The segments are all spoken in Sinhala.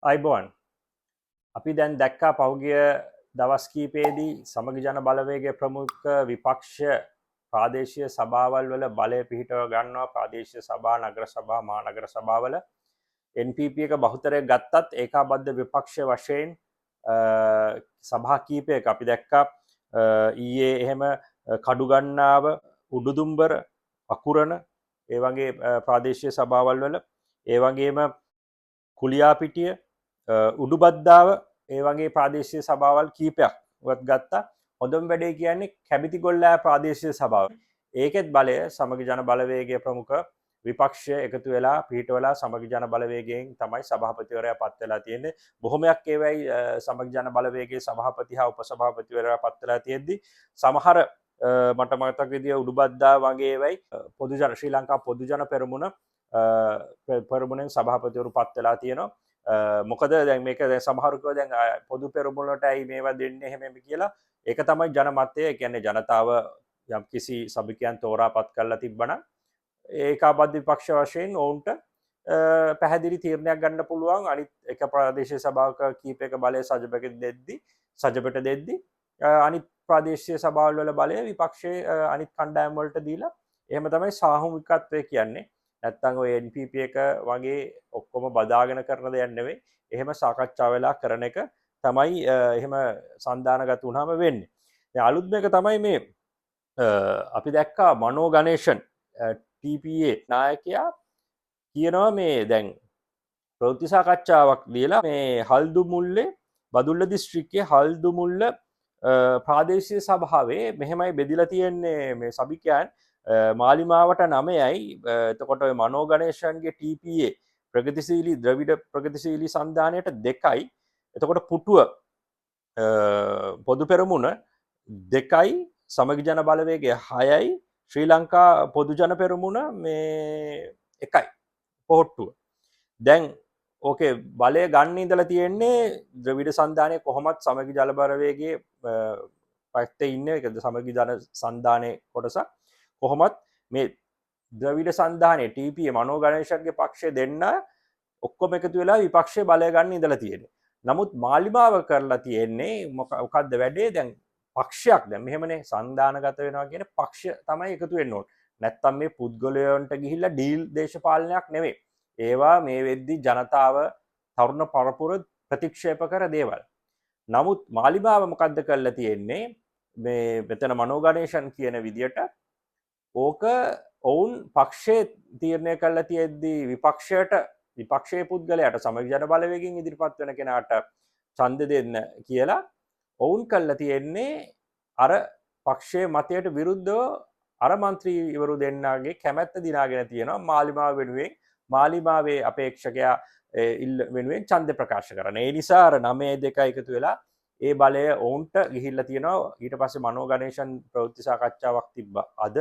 අයිබෝන් අපි දැන් දැක්කා පෞගිය දවස් කීපයේදී සමගි ජන බලවේගයේ ප්‍රමුඛ විපක්ෂ ප්‍රාදේශීය සභාවල් වල බලය පිහිටව ගන්නවා ප්‍රාදේශීය සභා නගර සභා මහනගර සභාවල NPP එක බහුතරයක් ගත්තත් ඒකාබද්ධ විපක්ෂ වශයෙන් සභා කීපයක අපි දැක්කා ඊයේ එහෙම කඩුගන්නාව උඩුදුම්බර අකුරණ ඒ වගේ ප්‍රාදේශීය සභාවල් වල ඒ වගේම කුලියාපිටිය උඩුබද්දාව ඒ වගේ ප්‍රාදේශීය සභාවල් කීපයක් වත් ගත්තා. හොඳම වැඩේ කියන්නේ කැබිතිගොල්ලෑ ප්‍රාදේශීය සභාව. ඒකෙත් බලය සමගි ජන බලවේගයේ ප්‍රමුඛ විපක්ෂය එකතු වෙලා පිහිටවලා සමගි ජන බලවේගයෙන් තමයි සභාපතිවරයා පත් වෙලා තියෙන්නේ. බොහොමයක් ඒවයි සමගි ජන බලවේගයේ සභාපති හා උපසභාපතිවරයා පත් වෙලා තියෙද්දි සමහර මට මතක විදිය උඩුබද්දා වගේ ඒවයි පොදු ජන ශ්‍රී ලංකා පොදු ජන පෙරමුණෙන් සභාපතිවරු පත් වෙලා තියෙනවා. මොකද දැන් මේක දැන් සමහරු කිව්වා දැන් පොදු පෙරමුණට ඇයි මේවා දෙන්නේ එහෙම කියලා. ඒක තමයි ජනමතය. ඒ කියන්නේ ජනතාව යම්කිසි සභිකයන් තෝරාපත් කරලා තිබ්බනම් ඒකාබද්ධ විපක්ෂ වශයෙන් ඔවුන්ට පැහැදිලි තීරණයක් ගන්න පුළුවන්. අනිත් එක ප්‍රාදේශීය සභාවක කීපයක බලය සජබට දෙද්දි අනිත් ප්‍රාදේශීය සභාවල් වල බලය විපක්ෂයේ අනිත් කණ්ඩායම් වලට දීලා එහෙම තමයි සාමූහිකත්වය කියන්නේ. නැත්තම් ඔය NPP එක වගේ ඔක්කොම බදාගෙන කරන දෙයක් නෙවෙයි. එහෙම සාකච්ඡා වෙලා කරන එක තමයි එහෙම සන්දානගත වුණාම වෙන්නේ. දැන් අලුත් මේක තමයි මේ අපි දැක්කා මනෝ ගණේෂන් TPA නායකයා කියනවා මේ දැන් ප්‍රවෘත්ති සාකච්ඡාවක් දීලා මේ හල්දුමුල්ලේ බදුල්ල දිස්ත්‍රික්කයේ හල්දුමුල්ල ප්‍රාදේශීය සභාවේ මෙහෙමයි බෙදිලා තියෙන්නේ මේ සභිකයන් මාලිමාවට 9යි එතකොට ඔය මනෝ ගණේෂන්ගේ TPA ප්‍රගතිශීලී ද්‍රවිඩ ප්‍රගතිශීලී සන්ධානයට 2යි එතකොට පුටුව පොදු පෙරමුණ 2යි සමගි ජන බලවේගය 6යි ශ්‍රී ලංකා පොදු ජන පෙරමුණ මේ 1යි පොහොට්ටුව දැන් ඕකේ බලය ගන්න ඉඳලා තියෙන්නේ ද්‍රවිඩ සන්ධානයේ කොහොමත් සමගි ජල බලවේගයේ පැත්තේ ඉන්නේ ඒකද සමගි ජන සන්ධානයේ කොටසක් කොහොමත් මේ ද්‍රවිඩ සන්ධානයේ TPA මනෝ ගණේෂන්ගේ පක්ෂය දෙන්න ඔක්කොම එකතු වෙලා විපක්ෂයේ බලය ගන්න ඉඳලා තියෙන්නේ. නමුත් මාලිමාව කරලා තියෙන්නේ මොකක්ද වැඩේ දැන් පක්ෂයක් දැන් මෙහෙමනේ සන්ධානගත වෙනවා කියන පක්ෂ තමයි එකතු වෙන්න ඕනේ. නැත්තම් මේ පුද්ගලයන්ට ගිහිල්ලා ඩීල් දේශපාලනයක් නෙවෙයි. ඒවා මේ වෙද්දි ජනතාව තරුණ පරපුර ප්‍රතික්ෂේප කර දේවල්. නමුත් මාලිමාව මොකද්ද කරලා තියෙන්නේ මේ මෙතන මනෝ ගණේෂන් කියන විදියට ඕක ඔවුන් පක්ෂයේ තීරණය කරලා තියෙද්දි විපක්ෂයේ පුද්ගලයාට සමගි ජන බලවේගයෙන් ඉදිරිපත් වෙන කෙනාට ඡන්ද දෙන්න කියලා ඔවුන් කරලා තියෙන්නේ අර පක්ෂයේ මතයට විරුද්ධව අර മന്ത്രി ඉවරු දෙන්නාගේ කැමැත්ත දිනාගෙන තියෙනවා මාලිමාව වෙනුවෙන් මාලිමාවේ අපේක්ෂකයා වෙනුවෙන් ඡන්ද ප්‍රකාශ කරන. ඒ නිසා අර 9-2 එකතු වෙලා ඒ බලය ඔවුන්ට ගිහිල්ලා තියෙනවා. ඊට පස්සේ මනෝ ගණේෂන් ප්‍රවෘත්ති සාකච්ඡාවක් තිබ්බා. අද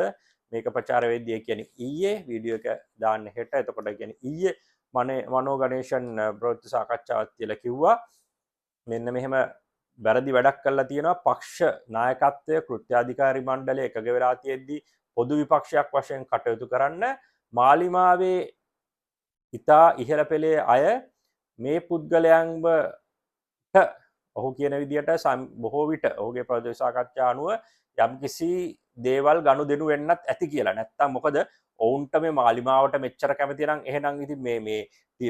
මේක ප්‍රචාර වෙද්දී කියන්නේ ඊයේ වීඩියෝ එක දාන්න හෙට. එතකොට කියන්නේ ඊයේ මනෝ ගණේෂන් ප්‍රවෘත්ති සාකච්ඡාවක් කියලා කිව්වා. මෙන්න මෙහෙම වැරදි වැඩක් කරලා තියෙනවා. පක්ෂ නායකත්වය කෘත්‍යාධිකාරී මණ්ඩලය එකග වෙලා තියෙද්දී පොදු විපක්ෂයක් වශයෙන් කටයුතු කරන්න මාලිමාවේ ඉතා ඉහළ පෙළේ අය මේ පුද්ගලයන්ව ඔහු කියන විදිහට බොහෝ විට ඔහුගේ ප්‍රදේශ සාකච්ඡා අනුව යම්කිසි දේවල් ගනුදෙනු වෙන්නත් ඇති කියලා. නැත්තම් මොකද ඔවුන්ට මේ මාලිමාවට මෙච්චර කැමති නම් එහෙනම් ඉතින්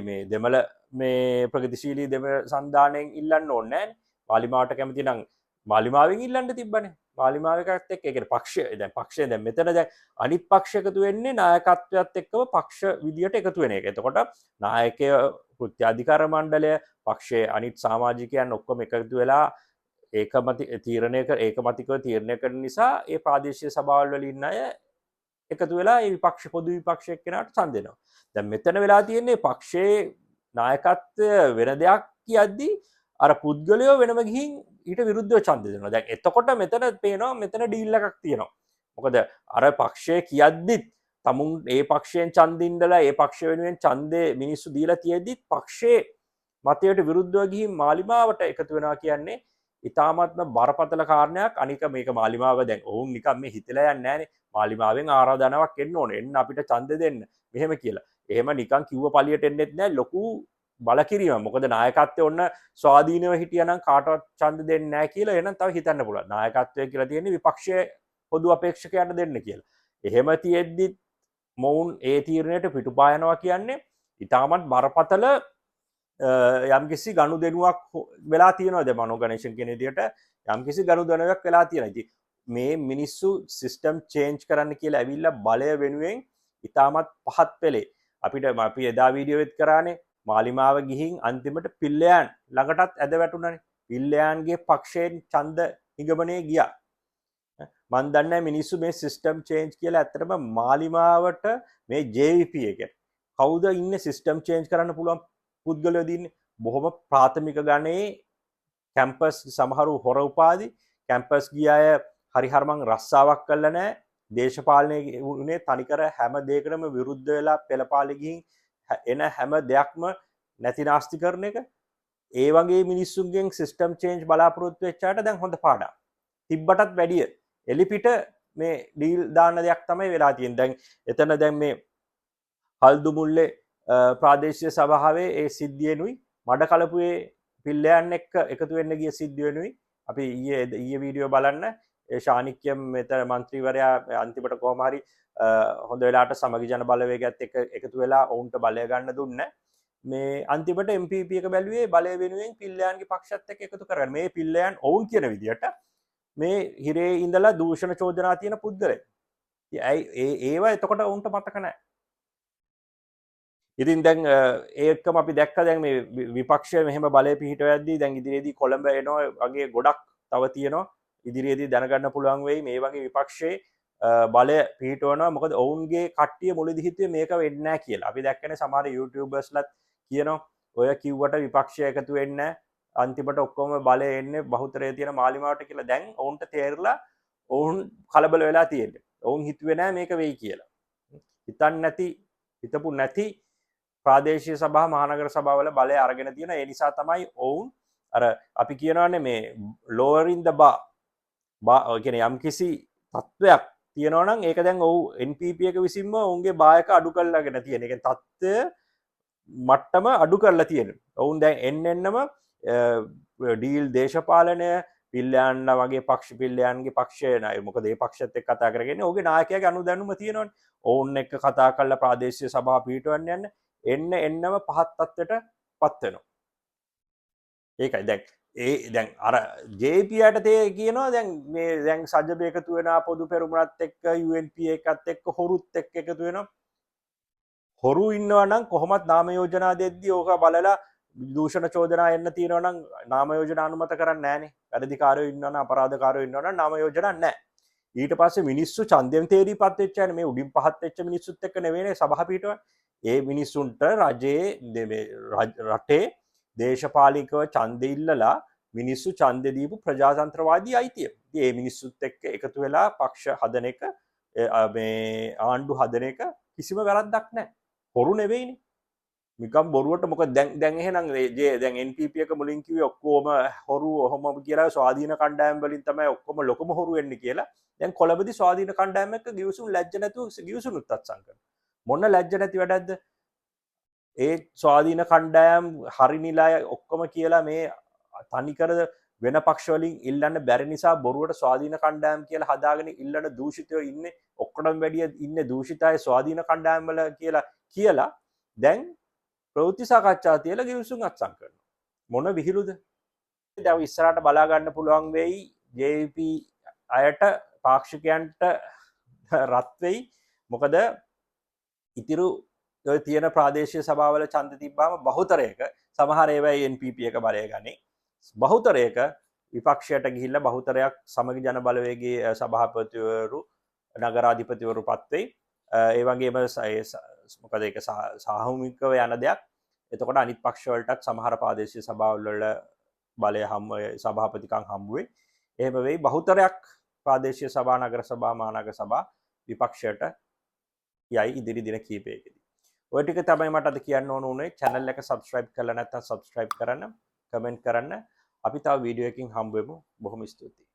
මේ දෙමළ මේ ප්‍රගතිශීලී දෙමළ සන්ධානයෙන් ඉල්ලන්න ඕනේ නැහැ. මාලිමාවට කැමති නම් මාලිමාවෙන් ඉල්ලන්න තිබ්බනේ. මාලිමාව එකත් එක්ක ඒ කියන්නේ පක්ෂය දැන් මෙතන දැන් අනිත් පක්ෂ එකතු වෙන්නේ නායකත්වයත් එක්කම පක්ෂ විදියට එකතු වෙන එක. එතකොට නායකය කෘත්‍යාධිකාර මණ්ඩලය පක්ෂයේ අනිත් සමාජිකයන් ඔක්කොම එකතු වෙලා ඒකමතිකව තීරණය කරන නිසා ඒ ප්‍රාදේශීය සභාවල් වල ඉන්න අය එකතු වෙලා ඒ විපක්ෂ පොදු විපක්ෂ එක්කෙනාට ඡන්ද දෙනවා. දැන් මෙතන වෙලා තියෙන්නේ පක්ෂයේ නායකත්වය වෙන දෙයක් කියද්දි අර පුද්ගලයෝ වෙනම ගිහින් ඊට විරුද්ධව ඡන්ද දෙනවා. දැන් එතකොට මෙතන පේනවා මෙතන ඩීල් එකක් තියෙනවා. මොකද අර පක්ෂය කියද්දිත් තමුන් ඒ පක්ෂයෙන් ඡන්ද ඉන්නලා ඒ පක්ෂ වෙනුවෙන් ඡන්දේ මිනිස්සු දීලා තියෙද්දිත් පක්ෂයේ මතයට විරුද්ධව ගිහින් මාලිමාවට එකතු වෙනවා කියන්නේ ඉතාමත්ම බරපතල කාරණයක්. අනික මේක මාලිමාව දැන් ඔවුන් නිකන් මේ හිතලා යන්නේ නැහනේ. මාලිමාවෙන් ආරාධනාවක් එන්න ඕනේ. එන්න අපිට ඡන්ද දෙන්න. මෙහෙම කියලා. එහෙම නිකන් කිව්ව පළියට එන්නෙත් නැහැ. ලොකු බලකිරීම. මොකද නායකත්වය ඔන්න ස්වාධීනව හිටියනම් කාටවත් ඡන්ද දෙන්නේ නැහැ කියලා එහෙනම් තව හිතන්න පුළුවන්. නායකත්වය කියලා තියෙන්නේ විපක්ෂයේ පොදු අපේක්ෂකයන්ට දෙන්න කියලා. එහෙම තියෙද්දි මොවුන් ඒ තීරණයට පිටුපායනවා කියන්නේ ඉතාමත් බරපතල යම්කිසි ගනුදෙනුවක් වෙලා තියෙනවා. දැන් මනෝ ගණේෂන් කියන විදිහට යම්කිසි ගනුදෙනුවක් වෙලා තියෙනවා. ඉතින් මේ මිනිස්සු සිස්ටම් චේන්ජ් කරන්න කියලා ඇවිල්ලා බලය වෙනුවෙන් ඉතාමත් පහත් පෙළේ අපි එදා වීඩියෝ එකත් කරානේ මාලිමාව ගිහින් අන්තිමට පිල්ලයන් ළඟටත් ඇද වැටුණනේ. පිල්ලයන්ගේ පක්ෂයෙන් ඡන්ද නිගමනයේ ගියා. මන් දන්නේ මිනිස්සු මේ සිස්ටම් චේන්ජ් කියලා ඇත්තටම මාලිමාවට මේ JVP එකේ කවුද ඉන්නේ සිස්ටම් චේන්ජ් කරන්න පුළුවන් පුද්ගලයෝ දින්නේ බොහොම ප්‍රාථමික ගණයේ කැම්පස් සමහරු හොර උපාධි කැම්පස් ගිය අය හරි හරමං රස්සාවක් කළා නැහැ. දේශපාලනය උනේ තනිකර හැම දෙයකටම විරුද්ධ වෙලා පෙළපාලි ගිහින් එන හැම දෙයක්ම නැතිනාස්ති කරන එක. ඒ වගේ මිනිස්සුන්ගෙන් සිස්ටම් චේන්ජ් බලාපොරොත්තු වෙච්චාට දැන් හොඳ පාඩම්. තිබ්බටත් වැඩිය එලිපිට මේ ඩීල් දාන්න දෙයක් තමයි වෙලා තියෙන්නේ. දැන් එතන දැන් මේ හල්දුමුල්ලේ ප්‍රාදේශීය සභාවේ ඒ සිද්ධියනුයි මඩ කලපුවේ පිල්ලයන් එක්ක එකතු වෙන්න ගිය සිද්ධියනුයි අපි ඊයේ වීඩියෝ බලන්න ඒ ශානික්‍යම් මෙතන മന്ത്രിවරයා අන්තිමට කොහොම හරි හොඳ වෙලාවට සමගි ජන බලවේගයත් එක්ක එකතු වෙලා ඔවුන්ට බලය ගන්න දුන්නේ. මේ අන්තිමට MPP එක බැලුවේ බලය වෙනුවෙන් පිල්ලයන්ගේ පක්ෂත් එක්ක එකතු කරගන්න. මේ පිල්ලයන් ඔවුන් කියන විදිහට මේ හිරේ ඉඳලා දූෂණ චෝදනා තියෙන පුද්ගලයෙක්. ඒවා එතකොට ඔවුන්ට මතක නැහැ. ඉතින් දැන් ඒකම අපි දැක්ක දැන් මේ විපක්ෂය මෙහෙම බලය පිහිටවද්දී දැන් ඉදිරියේදී කොළඹ එනවා වගේ ගොඩක් තව තියෙනවා. ඉදිරියේදී දැනගන්න පුළුවන් වෙයි මේ වගේ විපක්ෂයේ බලය පිහිටවනවා. මොකද ඔවුන්ගේ කට්ටිය මුලදී හිතුවේ මේක වෙන්නේ නැහැ කියලා. අපි දැක්කනේ සමහර YouTubersලත් කියනවා ඔය කිව්වට විපක්ෂය එකතු වෙන්නේ නැහැ. අන්තිමට ඔක්කොම බලය එන්නේ බහුතරය තියෙන මාලිමාවට කියලා. දැන් ඔවුන්ට තේරලා ඔවුන් කලබල වෙලා තියෙන්නේ. ඔවුන් හිතුවේ නැහැ මේක වෙයි කියලා. හිතපු නැති ප්‍රාදේශීය සභා මහනගර සභාවල බලය අරගෙන තියෙන. ඒ නිසා තමයි ඔවුන් අර අපි කියනවානේ මේ lower in the bar කියන්නේ යම්කිසි තත්වයක් තියෙනවා නම් ඒක දැන් ඔව් NPP එක විසින්ම ඔවුන්ගේ බායක අඩු කරලාගෙන තියෙන. ඒ කියන්නේ තත්ත්වය මට්ටම අඩු කරලා තියෙනවා. ඔවුන් දැන් එන්නම ඩීල් දේශපාලනය පිල්ලයන්ලා වගේ පක්ෂ පිල්ලයන්ගේ පක්ෂය නයි. මොකද මේ පක්ෂත් එක්ක කතා කරගෙන ඔහුගේ නායකයාගේ අනුදැනුම තියෙනවනේ. ඔවුන් එක්ක කතා කරලා ප්‍රාදේශීය සභාව පිටවන්න එන්නම පහත් තත්ත්වයට පත් වෙනවා. ඒකයි දැන් අර JP-යට තේ කියනවා දැන් මේ දැන් සජ්ජබ එකතු වෙනා පොදු පෙරමුණත් එක්ක UNP එකත් එක්ක හොරුත් එක්ක එකතු වෙනවා. හොරු ඉන්නවා නම් කොහොමත් නාම යෝජනා දෙද්දී ඕක බලලා දූෂණ චෝදනා එන්න තියෙනවා නම් නාම යෝජනා අනුමත කරන්නේ නැහනේ. වැඩිකාරයෝ ඉන්නවා නම් අපරාධකාරයෝ ඉන්නවා නම් නාම යෝජනා නැහැ. ඊට පස්සේ මිනිස්සු ඡන්දයෙන් තේරීපත් වෙච්ච අය මේ උඩින් පහත් වෙච්ච මිනිස්සුත් එක්ක නෙවෙයිනේ සභා පිටවන්නේ. ඒ මිනිස්සුන්ට රටේ දේශපාලිකව ඡන්දෙ ඉල්ලලා මිනිස්සු ඡන්දෙ දීපු ප්‍රජාතන්ත්‍රවාදී අයිතිය. ඉතින් මේ මිනිස්සුත් එක්ක එකතු වෙලා පක්ෂ හදන එක මේ ආණ්ඩු හදන එක කිසිම වැරද්දක් නැහැ. හොරු නෙවෙයිනේ. නිකම් බොරුවට මොකද දැන් එහෙනම් දැන් NPP එක මුලින් කිව්වේ ඔක්කොම හොරු ඔහොම කියලා ස්වාධීන කණ්ඩායම් වලින් තමයි ඔක්කොම ලොකම හොරු වෙන්නේ කියලා. දැන් කොළඹදී ස්වාධීන කණ්ඩායම් එක්ක ගිවිසුම් ලැජ්ජ නැතුව ගිවිසුනුත් අත්සන් කරනවා. මොන ලැජ්ජ නැති වැඩක්ද? ඒ ස්වාධීන කණ්ඩායම් හරි නිලය ඔක්කොම කියලා මේ තනිකර වෙන පක්ෂ වලින් ඉල්ලන්න බැරි නිසා බොරුවට ස්වාධීන කණ්ඩායම් කියලා හදාගෙන ඉල්ලන දූෂිතයෝ ඉන්නේ ඔක්කොටම වැඩිය ඉන්නේ දූෂිතයි ස්වාධීන කණ්ඩායම් වල කියලා දැන් ප්‍රවෘත්ති සාකච්ඡා තියලා ගිවිසුම් අත්සන් කරනවා. මොන විහිළුද? දැන් ඉස්සරහට බලා ගන්න පුළුවන් වෙයි JVP අයට පාක්ෂිකයන්ට රත් වෙයි. මොකද ඉතිරු ඔය තියෙන ප්‍රාදේශීය සභාවල ඡන්ද තිබ්බාම බහුතරයක සමහර ඒවායි NPP එක බලය ගන්නේ. බහුතරයක විපක්ෂයට ගිහිල්ලා බහුතරයක් සමගි ජන බලවේගයේ සභාපතිවරු නගරාධිපතිවරු පත් වෙයි. ඒ වගේම මොකද ඒක සාහූමිකව යන දෙයක්. එතකොට අනිත් පක්ෂ වලටත් සමහර ප්‍රාදේශීය සභාවල වල බලය සභාපතිකම් හම්බ වෙයි. එහෙම වෙයි බහුතරයක් ප්‍රාදේශීය සභා නගර සභා මහනගර සභා විපක්ෂයට යයි ඉදිරි දින කීපයකදී. ඔය ටික තමයි මට අද කියන්න ඕන උනේ. channel එක subscribe කරලා නැත්නම් subscribe කරන්න, comment කරන්න. අපි තව වීඩියෝ එකකින් හම්බ වෙමු. බොහොම ස්තුතියි.